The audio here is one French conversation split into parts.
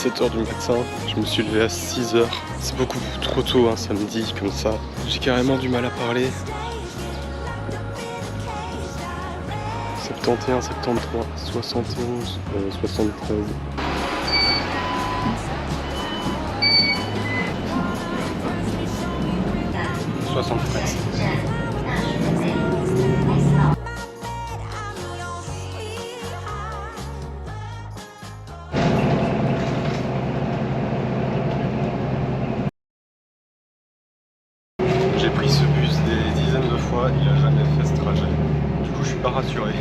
7 h du matin. Je me suis levé à 6 h. C'est beaucoup trop tôt un samedi comme ça. J'ai carrément du mal à parler. 71, 73, 71, 73. J'ai pris ce bus des dizaines de fois, il a jamais fait ce trajet. Du coup, je suis pas rassuré.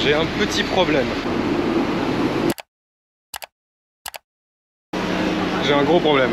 J'ai un petit problème. J'ai un gros problème.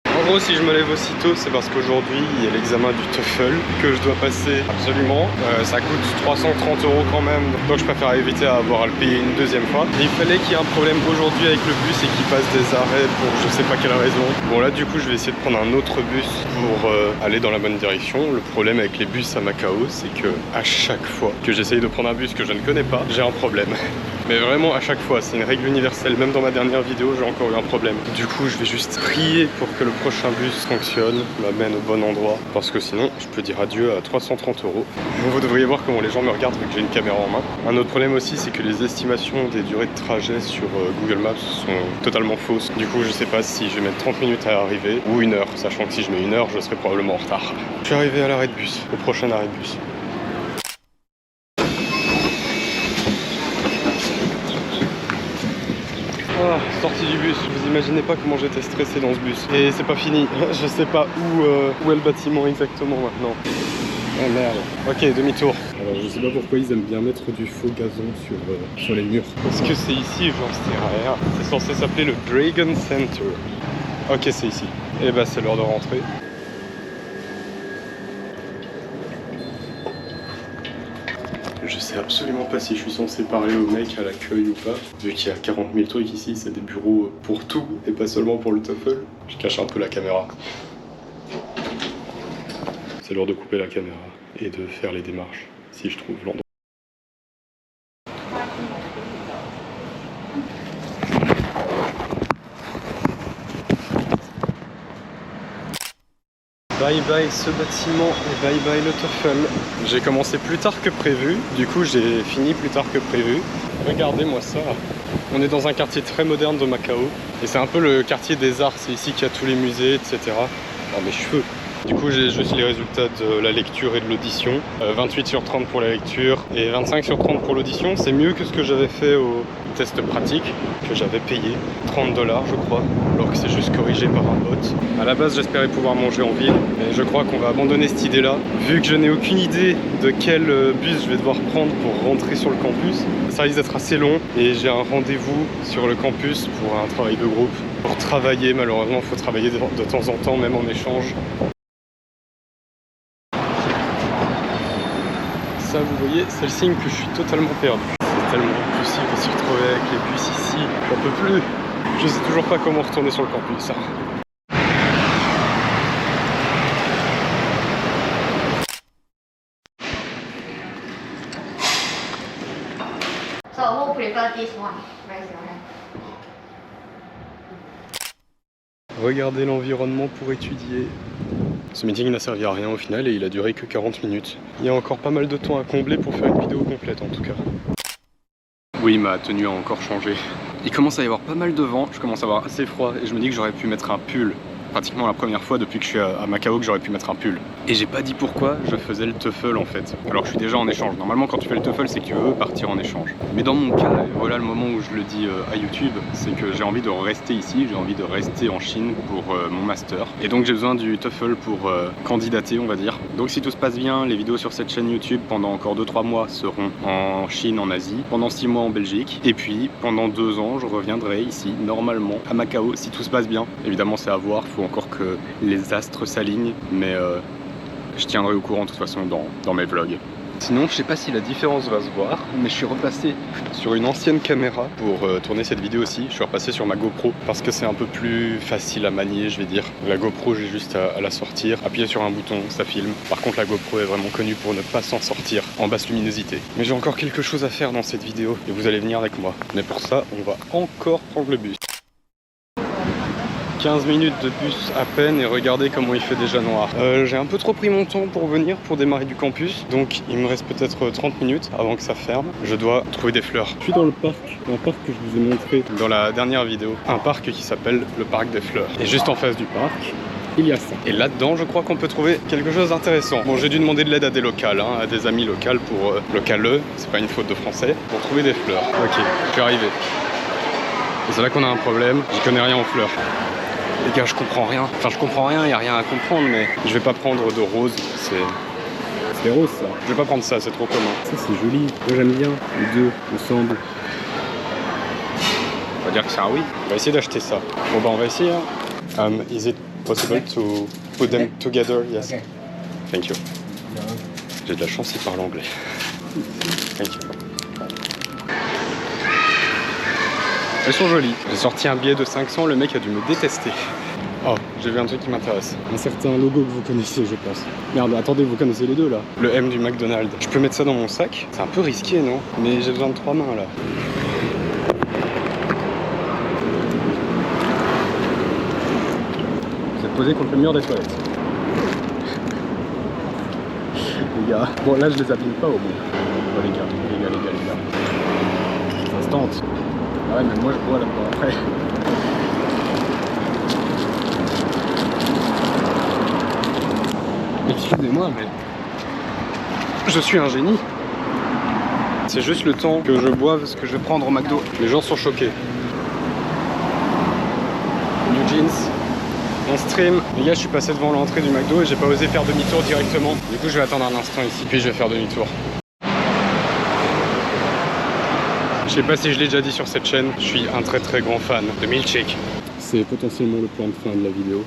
En gros, si je me lève aussitôt, c'est parce qu'aujourd'hui, il y a l'examen du TOEFL que je dois passer absolument. Ça coûte 330 € quand même, donc je préfère éviter à avoir à le payer une deuxième fois. Et il fallait qu'il y ait un problème aujourd'hui avec le bus et qu'il passe des arrêts pour je sais pas quelle raison. Bon là, du coup, je vais essayer de prendre un autre bus pour aller dans la bonne direction. Le problème avec les bus à Macao, c'est que à chaque fois que j'essaye de prendre un bus que je ne connais pas, j'ai un problème. Mais vraiment à chaque fois, c'est une règle universelle. Même dans ma dernière vidéo, j'ai encore eu un problème. Du coup, je vais juste prier pour que le prochain bus fonctionne, m'amène au bon endroit. Parce que sinon, je peux dire adieu à 330 €. Vous devriez voir comment les gens me regardent vu que j'ai une caméra en main. Un autre problème aussi, c'est que les estimations des durées de trajet sur Google Maps sont totalement fausses. Du coup, je sais pas si je vais mettre 30 minutes à arriver ou 1 heure. Sachant que si je mets 1 heure, je serai probablement en retard. Je suis arrivé à l'arrêt de bus, au prochain arrêt de bus. Ah, sortie du bus, vous imaginez pas comment j'étais stressé dans ce bus. Et c'est pas fini, je sais pas où est le bâtiment exactement maintenant. Oh merde. Ok, demi-tour. Alors je sais pas pourquoi ils aiment bien mettre du faux gazon sur les murs. Est-ce que c'est ici? J'en sais rien. C'est censé s'appeler le Dragon Center. Ok, c'est ici. Et bah c'est l'heure de rentrer. Je sais absolument pas si je suis censé parler au mec à l'accueil ou pas. Vu qu'il y a 40 000 trucs ici, c'est des bureaux pour tout et pas seulement pour le TOEFL. Je cache un peu la caméra. C'est l'heure de couper la caméra et de faire les démarches, si je trouve l'endroit. Bye bye ce bâtiment et bye bye le TOEFL. J'ai commencé plus tard que prévu, du coup j'ai fini plus tard que prévu. Regardez-moi ça. On est dans un quartier très moderne de Macao et c'est un peu le quartier des arts, c'est ici qu'il y a tous les musées, etc. Oh mes cheveux. Du coup j'ai juste les résultats de la lecture et de l'audition. 28 sur 30 pour la lecture et 25 sur 30 pour l'audition. C'est mieux que ce que j'avais fait au test pratique, que j'avais payé 30 $ je crois, alors que c'est juste corrigé par un bot. À la base j'espérais pouvoir manger en ville, mais je crois qu'on va abandonner cette idée là. Vu que je n'ai aucune idée de quel bus je vais devoir prendre pour rentrer sur le campus, ça risque d'être assez long et j'ai un rendez-vous sur le campus pour un travail de groupe. Pour travailler, malheureusement il faut travailler de temps en temps, même en échange. Ça, vous voyez, c'est le signe que je suis totalement perdu. C'est tellement impossible de s'y retrouver avec les bus ici. J'en peux plus. Je sais toujours pas comment retourner sur le campus. So who prefer this one? Raise your hand. Regardez l'environnement pour étudier. Ce meeting n'a servi à rien au final et il a duré que 40 minutes. Il y a encore pas mal de temps à combler pour faire une vidéo complète en tout cas. Oui, ma tenue a encore changé. Il commence à y avoir pas mal de vent, je commence à avoir assez froid et je me dis que j'aurais pu mettre un pull. Pratiquement la première fois depuis que je suis à Macao que j'aurais pu mettre un pull. Et j'ai pas dit pourquoi je faisais le TOEFL en fait. Alors je suis déjà en échange. Normalement quand tu fais le TOEFL c'est que tu veux partir en échange. Mais dans mon cas, et voilà le moment où je le dis à YouTube, c'est que j'ai envie de rester ici, j'ai envie de rester en Chine pour mon master. Et donc j'ai besoin du TOEFL pour candidater on va dire. Donc si tout se passe bien, les vidéos sur cette chaîne YouTube pendant encore 2-3 mois seront en Chine, en Asie, pendant 6 mois en Belgique. Et puis pendant 2 ans je reviendrai ici normalement à Macao si tout se passe bien. Évidemment c'est à voir, faut encore que les astres s'alignent, mais je tiendrai au courant de toute façon dans mes vlogs. Sinon, je sais pas si la différence va se voir, mais je suis repassé sur une ancienne caméra pour tourner cette vidéo aussi. Je suis repassé sur ma GoPro parce que c'est un peu plus facile à manier, je vais dire. La GoPro, j'ai juste à la sortir, appuyer sur un bouton, ça filme. Par contre, la GoPro est vraiment connue pour ne pas s'en sortir en basse luminosité. Mais j'ai encore quelque chose à faire dans cette vidéo et vous allez venir avec moi. Mais pour ça, on va encore prendre le bus. 15 minutes de bus à peine et regardez comment il fait déjà noir. J'ai un peu trop pris mon temps pour venir, pour démarrer du campus, donc il me reste peut-être 30 minutes avant que ça ferme. Je dois trouver des fleurs. Je suis dans le parc, un parc que je vous ai montré dans la dernière vidéo. Un parc qui s'appelle le parc des fleurs. Et juste en face du parc, il y a ça. Et là-dedans, je crois qu'on peut trouver quelque chose d'intéressant. Bon, j'ai dû demander de l'aide à des locales, à des amis locales pour locale, c'est pas une faute de français, pour trouver des fleurs. Ok, je suis arrivé. Et c'est là qu'on a un problème, j'y connais rien en fleurs. Les gars, je comprends rien. Enfin, je comprends rien, il n'y a rien à comprendre, mais je vais pas prendre de rose, c'est rose ça. Je vais pas prendre ça, c'est trop commun. Ça, c'est joli. Moi, j'aime bien les deux ensemble. On va dire que c'est un oui. On va essayer d'acheter ça. Bon, bah, on va essayer. Is it possible to put them together? Yes. Okay. Thank you. J'ai de la chance, il parle anglais. Thank you. Elles sont jolies. J'ai sorti un billet de 500, le mec a dû me détester. Oh, j'ai vu un truc qui m'intéresse. Un certain logo que vous connaissez, je pense. Merde, attendez, vous connaissez les deux là. Le M du McDonald's. Je peux mettre ça dans mon sac? C'est un peu risqué, non? Mais j'ai besoin de 3 mains là. Vous êtes posé contre le mur des toilettes. Les gars. Bon, là, je les abîme pas au moins. Oh, les gars. Ça se tente. Ah ouais, mais moi je bois là-dedans après. Excusez-moi, mais je suis un génie. C'est juste le temps que je boive ce que je vais prendre au McDo. Les gens sont choqués. New jeans. On stream. Les gars, je suis passé devant l'entrée du McDo et j'ai pas osé faire demi-tour directement. Du coup, je vais attendre un instant ici, puis je vais faire demi-tour. Je sais pas si je l'ai déjà dit sur cette chaîne, je suis un très grand fan de milkshake. C'est potentiellement le plan de fin de la vidéo.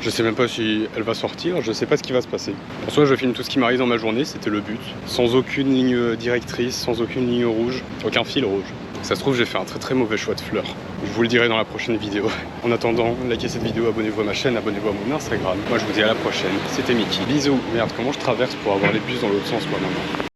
Je sais même pas si elle va sortir, je sais pas ce qui va se passer. En soi, je filme tout ce qui m'arrive dans ma journée, c'était le but. Sans aucune ligne directrice, sans aucune ligne rouge, aucun fil rouge. Ça se trouve, j'ai fait un très mauvais choix de fleurs. Je vous le dirai dans la prochaine vidéo. En attendant, likez cette vidéo, abonnez-vous à ma chaîne, abonnez-vous à mon Instagram. Moi, je vous dis à la prochaine. C'était Mickey. Bisous. Merde, comment je traverse pour avoir les bus dans l'autre sens, moi, maintenant?